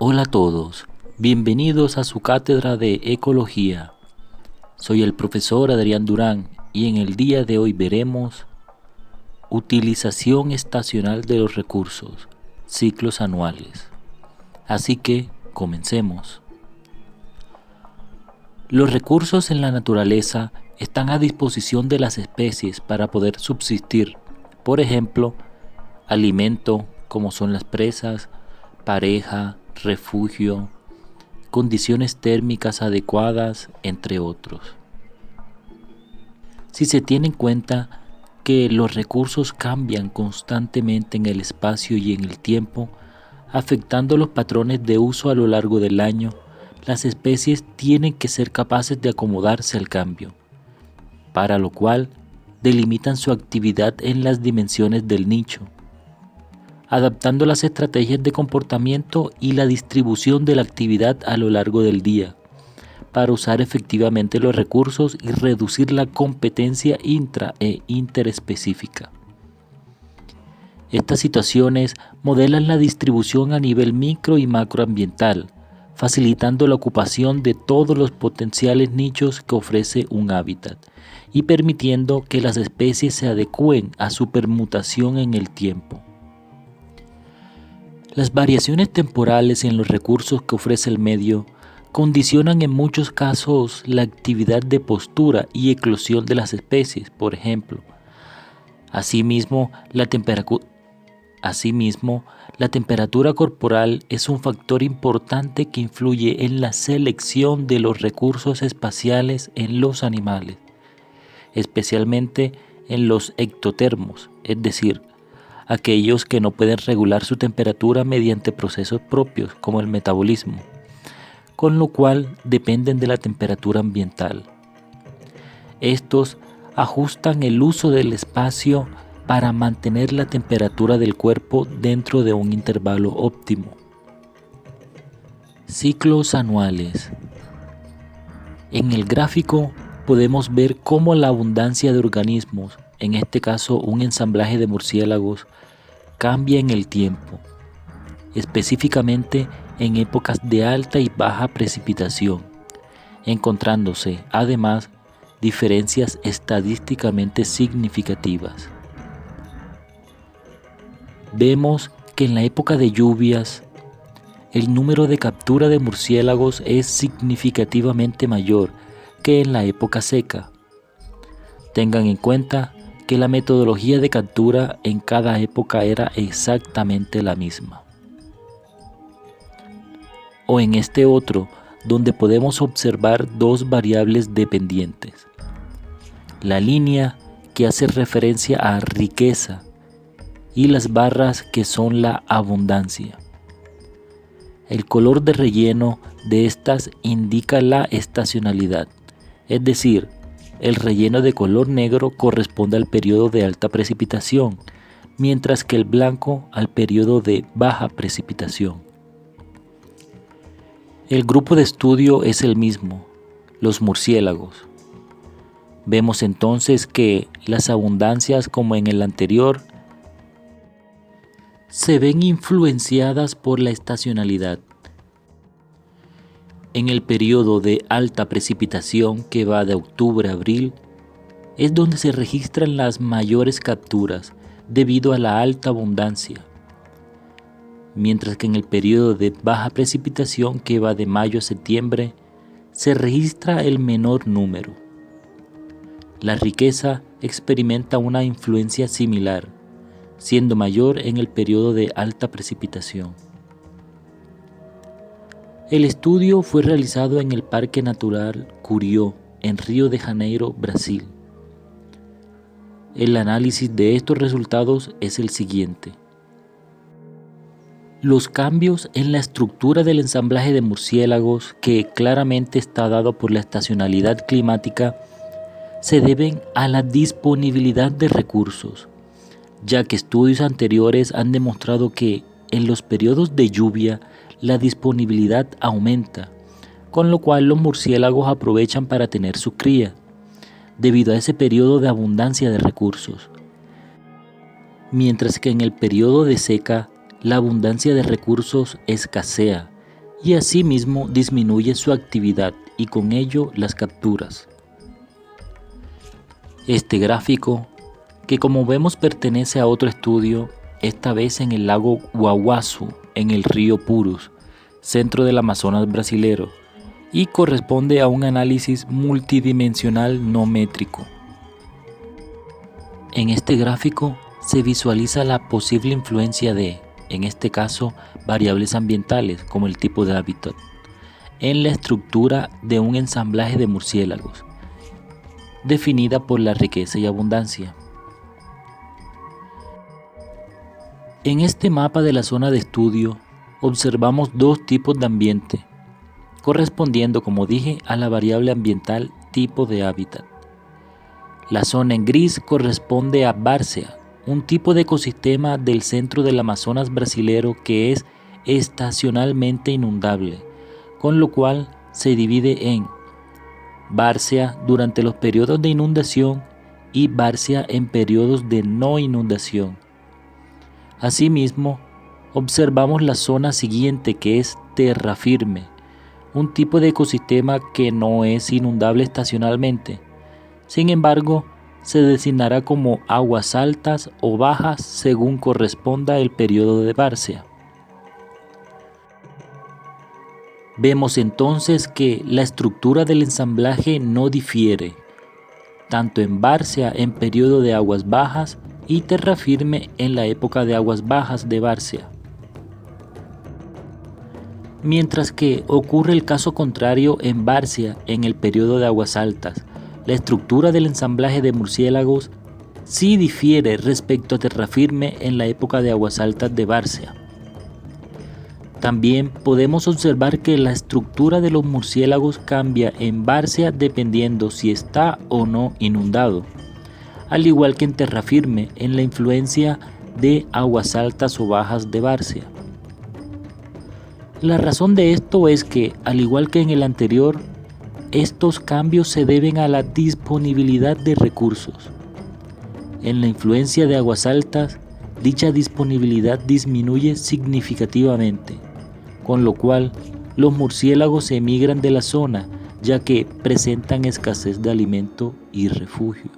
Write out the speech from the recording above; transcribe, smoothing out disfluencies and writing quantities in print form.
Hola a todos, bienvenidos a su cátedra de Ecología. Soy el profesor Adrián Durán y en el día de hoy veremos utilización estacional de los recursos, ciclos anuales. Así que comencemos. Los recursos en la naturaleza están a disposición de las especies para poder subsistir. Por ejemplo, alimento como son las presas, pareja, refugio, condiciones térmicas adecuadas, entre otros. Si se tiene en cuenta que los recursos cambian constantemente en el espacio y en el tiempo, afectando los patrones de uso a lo largo del año, las especies tienen que ser capaces de acomodarse al cambio, para lo cual delimitan su actividad en las dimensiones del nicho, adaptando las estrategias de comportamiento y la distribución de la actividad a lo largo del día, para usar efectivamente los recursos y reducir la competencia intra e interespecífica. Estas situaciones modelan la distribución a nivel micro y macroambiental, facilitando la ocupación de todos los potenciales nichos que ofrece un hábitat y permitiendo que las especies se adecúen a su permutación en el tiempo. Las variaciones temporales en los recursos que ofrece el medio condicionan en muchos casos la actividad de postura y eclosión de las especies, por ejemplo. Asimismo, la temperatura corporal es un factor importante que influye en la selección de los recursos espaciales en los animales, especialmente en los ectotermos, es decir, aquellos que no pueden regular su temperatura mediante procesos propios como el metabolismo, con lo cual dependen de la temperatura ambiental. Estos ajustan el uso del espacio para mantener la temperatura del cuerpo dentro de un intervalo óptimo. Ciclos anuales. En el gráfico podemos ver cómo la abundancia de organismos, en este caso un ensamblaje de murciélagos, cambia en el tiempo, específicamente en épocas de alta y baja precipitación, encontrándose además diferencias estadísticamente significativas. Vemos que en la época de lluvias, el número de captura de murciélagos es significativamente mayor que en la época seca. Tengan en cuenta que la metodología de captura en cada época era exactamente la misma. O en este otro, donde podemos observar dos variables dependientes. La línea que hace referencia a riqueza y las barras que son la abundancia. El color de relleno de estas indica la estacionalidad, es decir, el relleno de color negro corresponde al periodo de alta precipitación, mientras que el blanco al periodo de baja precipitación. El grupo de estudio es el mismo, los murciélagos. Vemos entonces que las abundancias, como en el anterior, se ven influenciadas por la estacionalidad. En el periodo de alta precipitación, que va de octubre a abril, es donde se registran las mayores capturas debido a la alta abundancia, mientras que en el periodo de baja precipitación, que va de mayo a septiembre, se registra el menor número. La riqueza experimenta una influencia similar, siendo mayor en el periodo de alta precipitación. El estudio fue realizado en el Parque Natural Curió, en Río de Janeiro, Brasil. El análisis de estos resultados es el siguiente. Los cambios en la estructura del ensamblaje de murciélagos, que claramente está dado por la estacionalidad climática, se deben a la disponibilidad de recursos, ya que estudios anteriores han demostrado que en los periodos de lluvia la disponibilidad aumenta, con lo cual los murciélagos aprovechan para tener su cría, debido a ese periodo de abundancia de recursos. Mientras que en el periodo de seca, la abundancia de recursos escasea y asimismo disminuye su actividad y con ello las capturas. Este gráfico, que como vemos pertenece a otro estudio, esta vez en el lago Guaguazú, en el río Purus, centro del Amazonas brasilero, y corresponde a un análisis multidimensional no métrico. En este gráfico se visualiza la posible influencia de, en este caso, variables ambientales como el tipo de hábitat, en la estructura de un ensamblaje de murciélagos, definida por la riqueza y abundancia. En este mapa de la zona de estudio observamos dos tipos de ambiente, correspondiendo, como dije, a la variable ambiental tipo de hábitat. La zona en gris corresponde a várzea, un tipo de ecosistema del centro del Amazonas brasilero que es estacionalmente inundable, con lo cual se divide en várzea durante los periodos de inundación y várzea en periodos de no inundación. Asimismo, observamos la zona siguiente que es terra firme, un tipo de ecosistema que no es inundable estacionalmente. Sin embargo, se designará como aguas altas o bajas según corresponda el periodo de várzea. Vemos entonces que la estructura del ensamblaje no difiere, tanto en várzea en periodo de aguas bajas y terra firme en la época de aguas bajas de várzea. Mientras que ocurre el caso contrario en várzea en el periodo de aguas altas, la estructura del ensamblaje de murciélagos sí difiere respecto a terra firme en la época de aguas altas de várzea. También podemos observar que la estructura de los murciélagos cambia en várzea dependiendo si está o no inundado, al igual que en terra firme en la influencia de aguas altas o bajas de várzea. La razón de esto es que, al igual que en el anterior, estos cambios se deben a la disponibilidad de recursos. En la influencia de aguas altas, dicha disponibilidad disminuye significativamente, con lo cual los murciélagos emigran de la zona ya que presentan escasez de alimento y refugio.